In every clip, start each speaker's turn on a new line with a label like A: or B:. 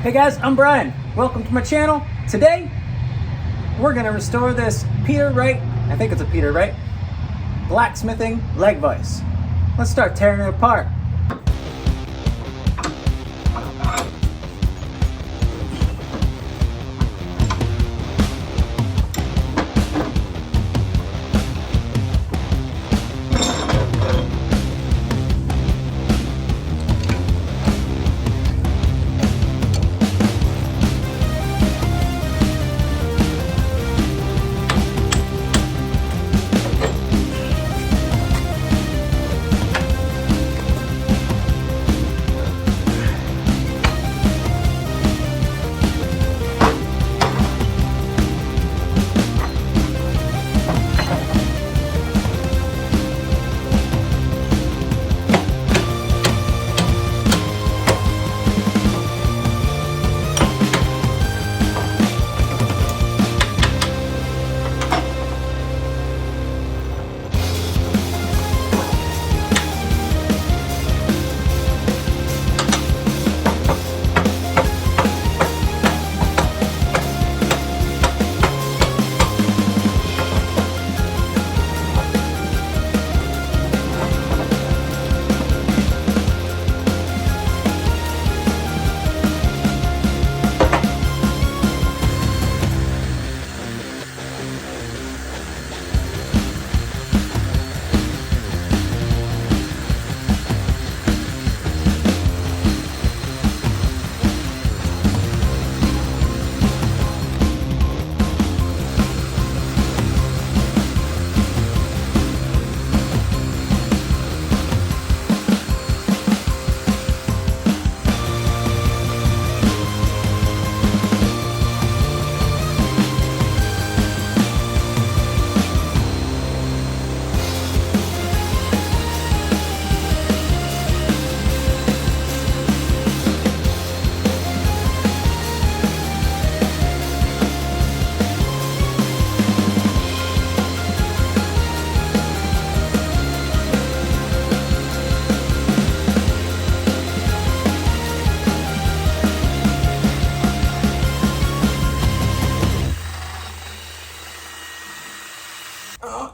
A: Hey guys, I'm Brian. Welcome to my channel. Today, we're gonna restore this Peter Wright, I think it's a Peter Wright, blacksmithing leg vise. Let's start tearing it apart.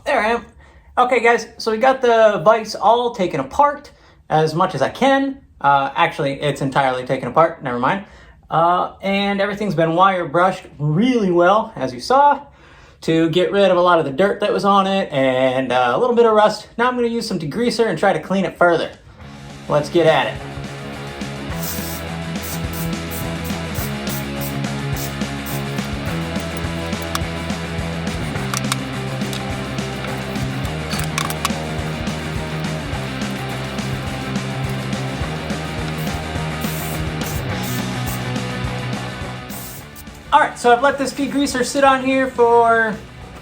A: There I am. Okay guys, so we got the vise all taken apart as much as I can. Actually, it's entirely taken apart, never mind. And everything's been wire brushed really well, as you saw, to get rid of a lot of the dirt that was on it and a little bit of rust. Now I'm gonna use some degreaser and try to clean it further. Let's get at it. Alright, so I've let this degreaser sit on here for,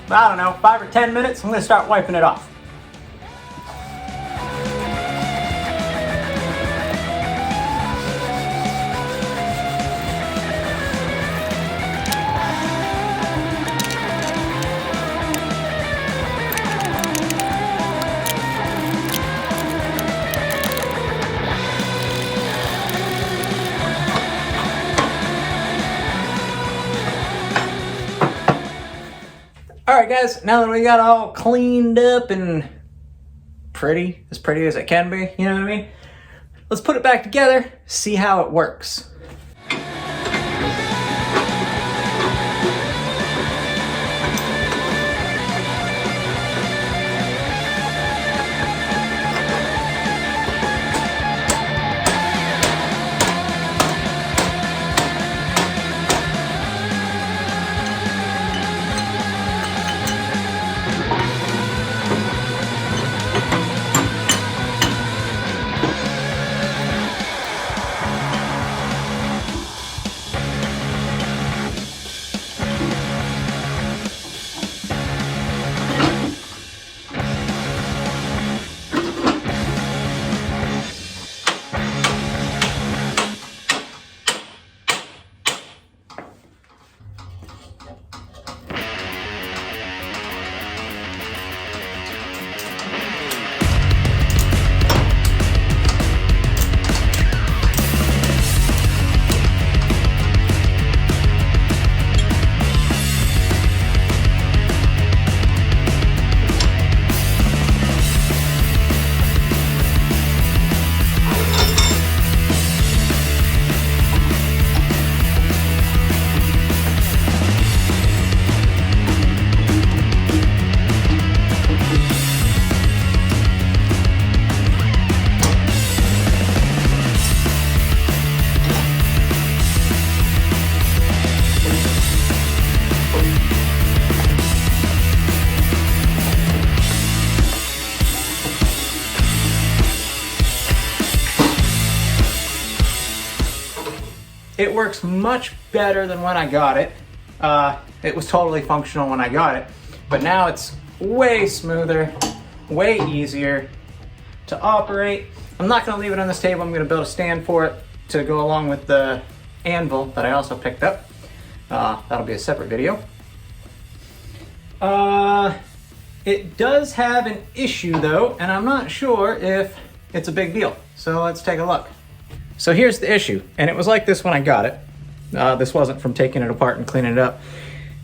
A: I don't know, 5 or 10 minutes. I'm going to start wiping it off. Alright guys, now that we got all cleaned up and pretty as it can be, you know what I mean? Let's put it back together, see how it works. it works much better than when I got it. It was totally functional when I got it, but now it's way smoother, way easier to operate. I'm not gonna leave it on this table. I'm gonna build a stand for it to go along with the anvil that I also picked up. That'll be a separate video. It does have an issue though, and I'm not sure if it's a big deal. So let's take a look. So here's the issue, and it was like this when I got it. This wasn't from taking it apart and cleaning it up.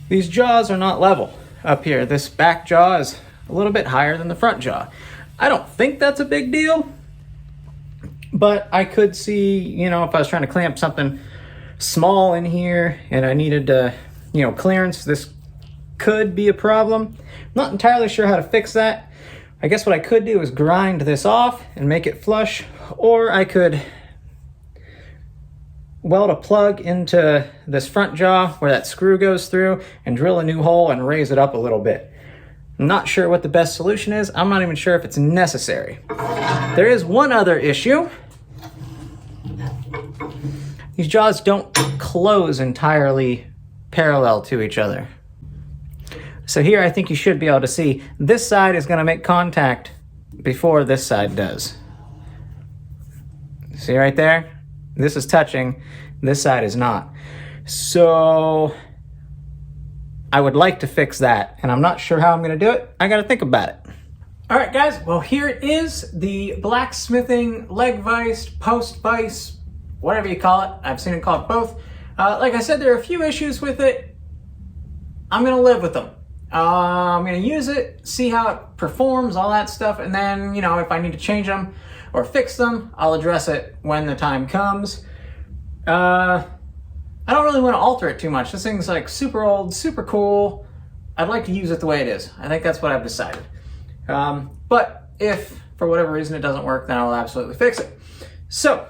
A: These jaws are not level up here. This back jaw is a little bit higher than the front jaw. I don't think that's a big deal, but I could see, you know, if I was trying to clamp something small in here and I needed to, you know, clearance, this could be a problem. I'm not entirely sure how to fix that. I guess what I could do is grind this off and make it flush, or I could weld a plug into this front jaw where that screw goes through and drill a new hole and raise it up a little bit. I'm not sure what the best solution is. I'm not even sure if it's necessary. There is one other issue. These jaws don't close entirely parallel to each other. So here I think you should be able to see this side is going to make contact before this side does. See right there? This is touching, this side is not. So I would like to fix that, and I'm not sure how I'm going to do it. I got to think about it. All right, guys. Well, here it is, the blacksmithing leg vise, post vise, whatever you call it. I've seen it called both. Like I said, there are a few issues with it. I'm going to live with them. I'm going to use it, see how it performs, all that stuff, and then, you know, if I need to change them or fix them, I'll address it when the time comes. I don't really want to alter it too much. This thing's like super old, super cool. I'd like to use it the way it is. I think that's what I've decided. But if for whatever reason it doesn't work, then I'll absolutely fix it. So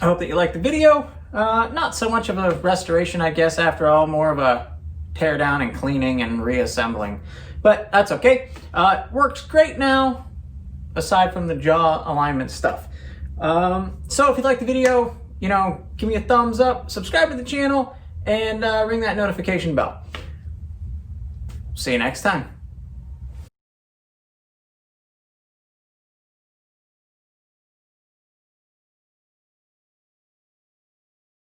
A: I hope that you liked the video. Not so much of a restoration, I guess, after all, more of a tear down and cleaning and reassembling, but that's okay. It works great now, aside from the jaw alignment stuff. So if you like the video, you know, give me a thumbs up, subscribe to the channel, and ring that notification bell. See you next time.